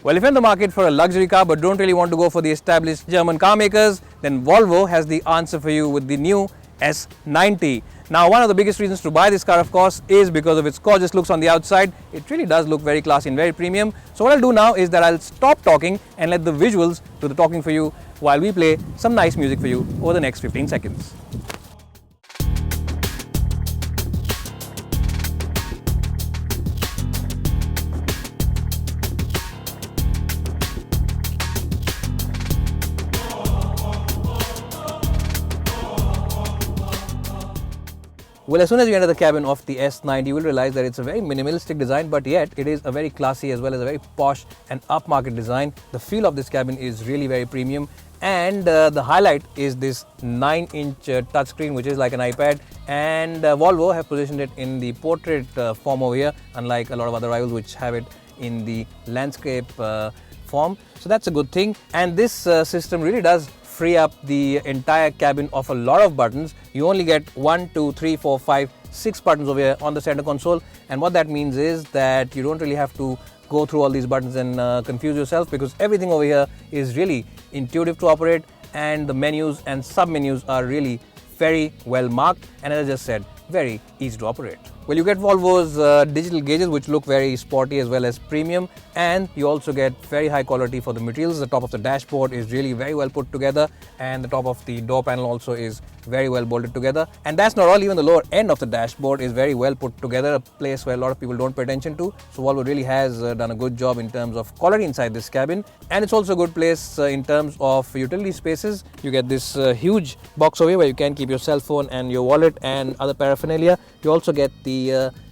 Well, if you're in the market for a luxury car but don't really want to go for the established German car makers, then Volvo has the answer for you with the new S90. Now, one of the biggest reasons to buy this car, of course, is because of its gorgeous looks on the outside. It really does look very classy and very premium. So what I'll do now is that I'll stop talking and let the visuals do the talking for you while we play some nice music for you over the next 15 seconds. Well, as soon as you enter the cabin of the S90, you will realize that it's a very minimalistic design, but yet it is a very classy as well as a very posh and upmarket design. The feel of this cabin is really very premium, and the highlight is this 9-inch touchscreen, which is like an iPad, and Volvo have positioned it in the portrait form over here, unlike a lot of other rivals which have it in the landscape form. So that's a good thing, and this system really does free up the entire cabin of a lot of buttons. You only get 1, 2, 3, 4, 5, 6 buttons over here on the center console, and what that means is that you don't really have to go through all these buttons and confuse yourself, because everything over here is really intuitive to operate, and the menus and sub-menus are really very well marked, and as I just said, very easy to operate. Well, you get Volvo's digital gauges, which look very sporty as well as premium, and you also get very high quality for the materials. The top of the dashboard is really very well put together, and the top of the door panel also is very well bolted together. And that's not all, even the lower end of the dashboard is very well put together, a place where a lot of people don't pay attention to. So Volvo really has done a good job in terms of quality inside this cabin, and it's also a good place in terms of utility spaces. You get this huge box over here where you can keep your cell phone and your wallet and other paraphernalia. You also get the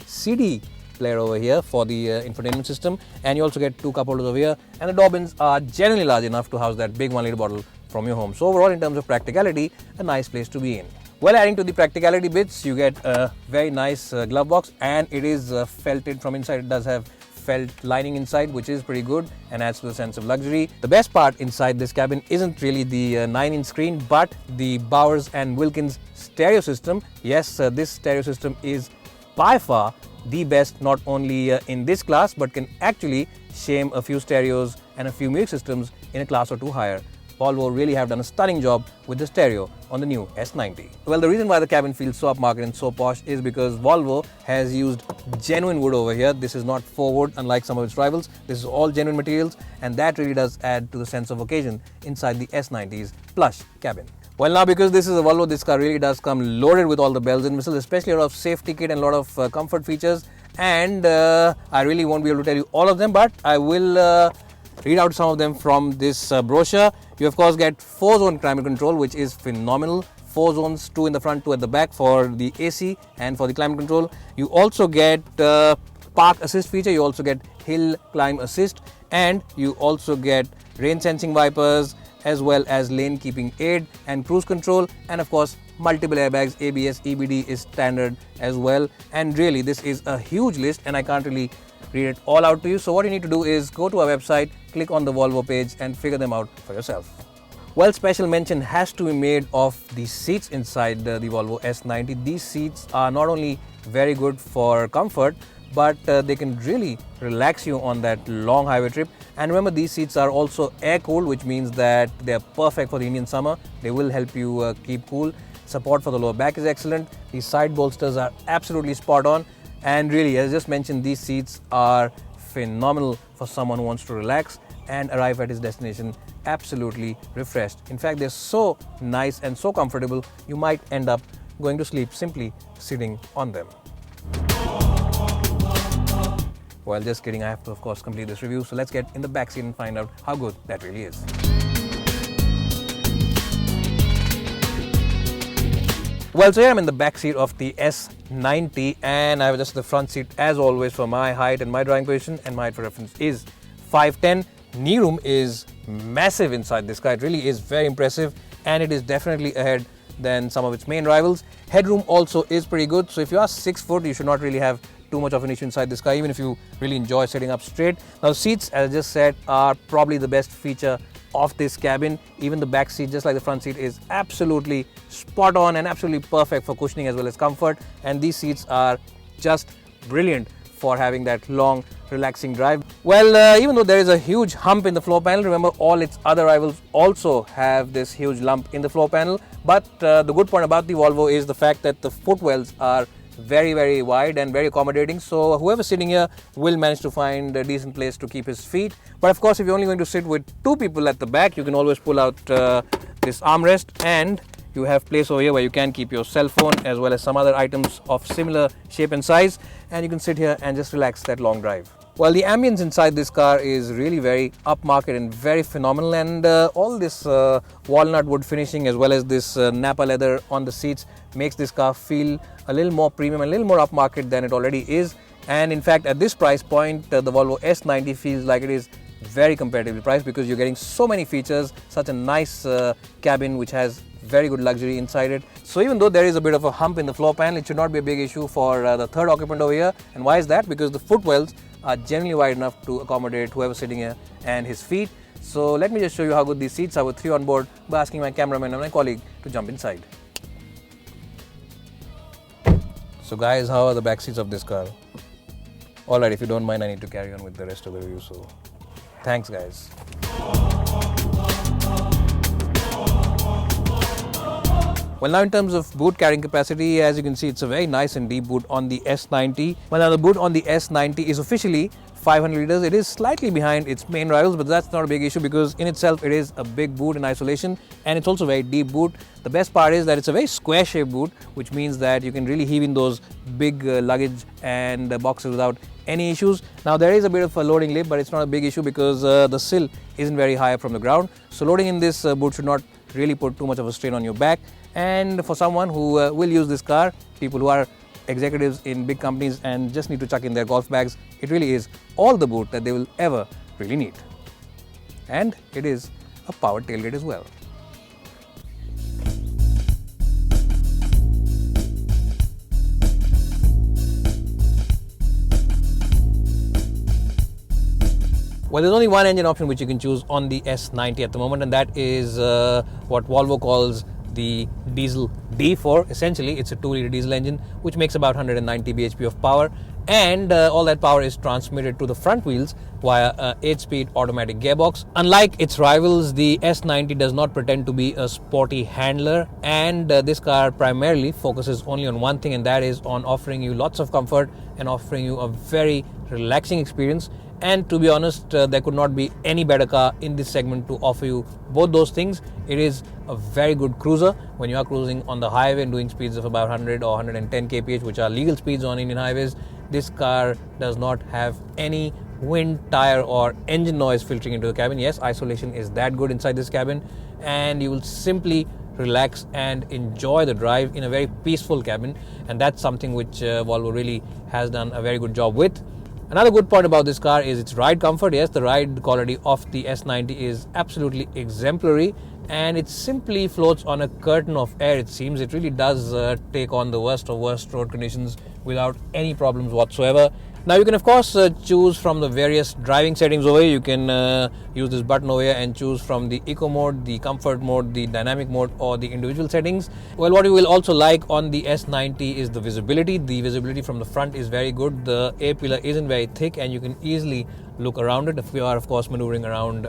CD player over here for the infotainment system, and you also get 2 cup holders over here, and the door bins are generally large enough to house that big 1-liter bottle from your home. So overall, in terms of practicality, a nice place to be in. Well, adding to the practicality bits, you get a very nice glove box, and it is felted from inside. It does have felt lining inside, which is pretty good and adds to the sense of luxury. The best part inside this cabin isn't really the 9-inch screen, but the Bowers and Wilkins stereo system. Yes, this stereo system is by far the best, not only in this class, but can actually shame a few stereos and a few music systems in a class or 2 higher. Volvo really have done a stunning job with the stereo on the new S90. Well, the reason why the cabin feels so upmarket and so posh is because Volvo has used genuine wood over here. This is not faux wood, unlike some of its rivals. This is all genuine materials, and that really does add to the sense of occasion inside the S90's plush cabin. Well, now because this is a Volvo, this car really does come loaded with all the bells and whistles, especially a lot of safety kit and a lot of comfort features. And I really won't be able to tell you all of them, but I will read out some of them from this brochure. You of course get 4-zone climate control, which is phenomenal. 4 zones, 2 in the front, 2 at the back for the AC and for the climate control. You also get park assist feature, you also get hill climb assist, and you also get rain sensing wipers, as well as lane keeping aid and cruise control, and of course multiple airbags. ABS, EBD is standard as well, and really this is a huge list and I can't really read it all out to you. So what you need to do is go to our website, click on the Volvo page and figure them out for yourself. Well, special mention has to be made of the seats inside the Volvo S90. These seats are not only very good for comfort, but they can really relax you on that long highway trip. And remember, these seats are also air cooled, which means that they are perfect for the Indian summer. They will help you keep cool. Support for the lower back is excellent. These side bolsters are absolutely spot on, and really, as I just mentioned, these seats are phenomenal for someone who wants to relax and arrive at his destination absolutely refreshed. In fact, they're so nice and so comfortable, you might end up going to sleep simply sitting on them. Well, just kidding, I have to of course complete this review, so let's get in the back seat and find out how good that really is. Well, so here I'm in the back seat of the S90, and I have just the front seat as always for my height and my driving position, and my height for reference is 5'10". Knee room is massive inside this car. It really is very impressive, and it is definitely ahead than some of its main rivals. Headroom also is pretty good, so if you are 6 foot, you should not really have too much of an issue inside this car, even if you really enjoy sitting up straight. Now, seats, as I just said, are probably the best feature of this cabin. Even the back seat, just like the front seat, is absolutely spot on and absolutely perfect for cushioning as well as comfort, and these seats are just brilliant for having that long, relaxing drive. Well, even though there is a huge hump in the floor panel, remember all its other rivals also have this huge lump in the floor panel. But the good point about the Volvo is the fact that the footwells are very wide and very accommodating, so whoever's sitting here will manage to find a decent place to keep his feet. But of course, if you're only going to sit with two people at the back, you can always pull out this armrest, and you have place over here where you can keep your cell phone as well as some other items of similar shape and size, and you can sit here and just relax that long drive. Well, the ambience inside this car is really very upmarket and very phenomenal, and all this walnut wood finishing as well as this Napa leather on the seats makes this car feel a little more premium and a little more upmarket than it already is. And in fact, at this price point, the Volvo S90 feels like it is very competitively priced because you're getting so many features, such a nice cabin which has very good luxury inside it. So even though there is a bit of a hump in the floor panel, it should not be a big issue for the third occupant over here. And why is that? Because the footwells are generally wide enough to accommodate whoever's sitting here and his feet. So let me just show you how good these seats are with three on board by asking my cameraman and my colleague to jump inside. So guys, how are the back seats of this car? Alright, if you don't mind, I need to carry on with the rest of the review, so thanks guys. Well, now in terms of boot carrying capacity, as you can see, it's a very nice and deep boot on the S90. Well, now the boot on the S90 is officially 500 liters. It is slightly behind its main rivals, but that's not a big issue because in itself it is a big boot in isolation, and it's also a very deep boot. The best part is that it's a very square shaped boot, which means that you can really heave in those big luggage and boxes without any issues. Now there is a bit of a loading lip, but it's not a big issue because the sill isn't very high up from the ground. So loading in this boot should not really put too much of a strain on your back. And for someone who will use this car, people who are executives in big companies and just need to chuck in their golf bags, it really is all the boot that they will ever really need. And it is a powered tailgate as well. Well, there's only one engine option which you can choose on the S90 at the moment, and that is what Volvo calls the diesel D4. Essentially, it's a 2-liter diesel engine which makes about 190 bhp of power, and all that power is transmitted to the front wheels via a 8-speed automatic gearbox. Unlike its rivals, the S90 does not pretend to be a sporty handler, and this car primarily focuses only on one thing, and that is on offering you lots of comfort and offering you a very relaxing experience. And to be honest, there could not be any better car in this segment to offer you both those things. It is a very good cruiser when you are cruising on the highway and doing speeds of about 100 or 110 kph, which are legal speeds on Indian highways. This car does not have any wind, tire or engine noise filtering into the cabin. Yes, isolation is that good inside this cabin, and you will simply relax and enjoy the drive in a very peaceful cabin, and that's something which Volvo really has done a very good job with. Another good point about this car is its ride comfort. Yes, the ride quality of the S90 is absolutely exemplary, and it simply floats on a curtain of air. It seems it really does take on the worst of worst road conditions without any problems whatsoever. Now you can of course choose from the various driving settings over here. You can use this button over here and choose from the eco mode, the comfort mode, the dynamic mode or the individual settings. Well, what you will also like on the S90 is the visibility. The visibility from the front is very good. The A-pillar isn't very thick and you can easily look around it if you are of course maneuvering around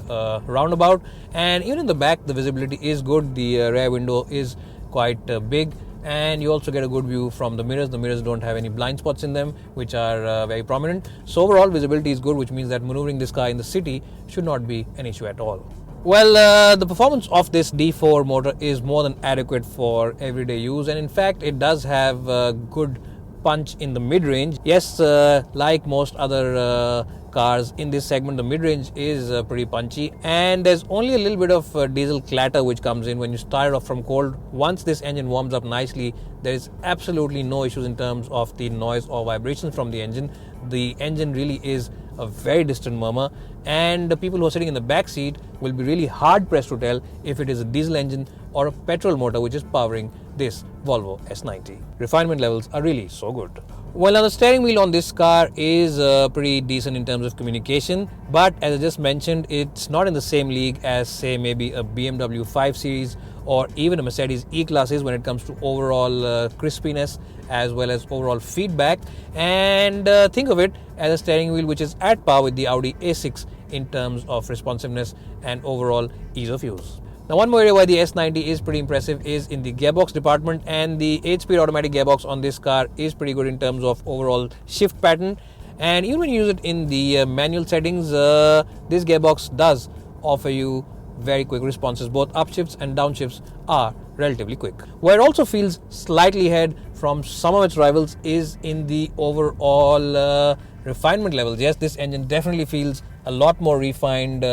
roundabout. And even in the back the visibility is good. The rear window is quite big, and you also get a good view from the mirrors. The mirrors don't have any blind spots in them, which are very prominent. So overall visibility is good, which means that maneuvering this car in the city should not be an issue at all. Well, the performance of this D4 motor is more than adequate for everyday use, and in fact it does have a good punch in the mid-range. Yes, like most other cars in this segment, the mid-range is pretty punchy, and there's only a little bit of diesel clatter which comes in when you start off from cold. Once this engine warms up nicely, there is absolutely no issues in terms of the noise or vibrations from the engine. The engine really is a very distant murmur, and the people who are sitting in the back seat will be really hard pressed to tell if it is a diesel engine or a petrol motor which is powering this Volvo S90. Refinement levels are really so good. Well, now the steering wheel on this car is pretty decent in terms of communication, but as I just mentioned, it's not in the same league as say maybe a BMW 5 Series or even a Mercedes E-Class is when it comes to overall crispiness as well as overall feedback. And think of it as a steering wheel which is at par with the Audi A6 in terms of responsiveness and overall ease of use. Now, one more area why the S90 is pretty impressive is in the gearbox department, and the 8-speed automatic gearbox on this car is pretty good in terms of overall shift pattern. And even when you use it in the manual settings, this gearbox does offer you very quick responses. Both upshifts and downshifts are relatively quick. Where it also feels slightly ahead from some of its rivals is in the overall refinement levels. Yes, this engine definitely feels a lot more refined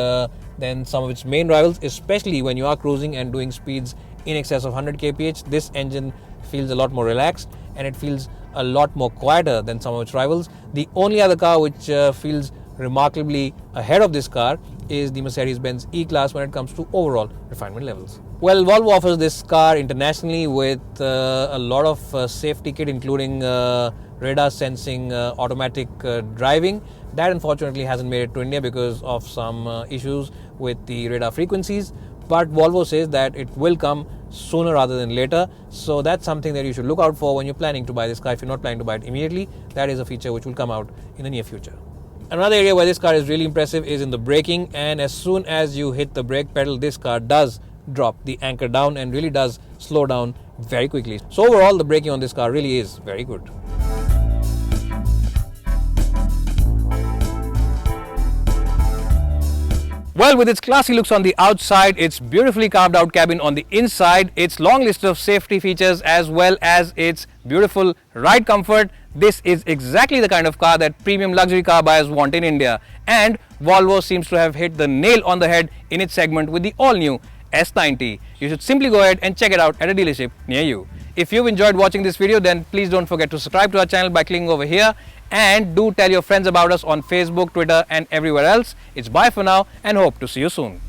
than some of its main rivals, especially when you are cruising and doing speeds in excess of 100 kph. This engine feels a lot more relaxed and it feels a lot more quieter than some of its rivals. The only other car which feels remarkably ahead of this car is the Mercedes-Benz E-Class when it comes to overall refinement levels. Well, Volvo offers this car internationally with a lot of safety kit, including radar sensing automatic driving. That unfortunately hasn't made it to India because of some issues with the radar frequencies, but Volvo says that it will come sooner rather than later. So that's something that you should look out for when you're planning to buy this car. If you're not planning to buy it immediately, that is a feature which will come out in the near future. Another area where this car is really impressive is in the braking, and as soon as you hit the brake pedal, this car does drop the anchor down and really does slow down very quickly. So overall, the braking on this car really is very good. Well, with its classy looks on the outside, its beautifully carved out cabin on the inside, its long list of safety features as well as its beautiful ride comfort, this is exactly the kind of car that premium luxury car buyers want in India. And Volvo seems to have hit the nail on the head in its segment with the all-new S90. You should simply go ahead and check it out at a dealership near you. If you've enjoyed watching this video, then please don't forget to subscribe to our channel by clicking over here, and do tell your friends about us on Facebook, Twitter and everywhere else. It's bye for now and hope to see you soon.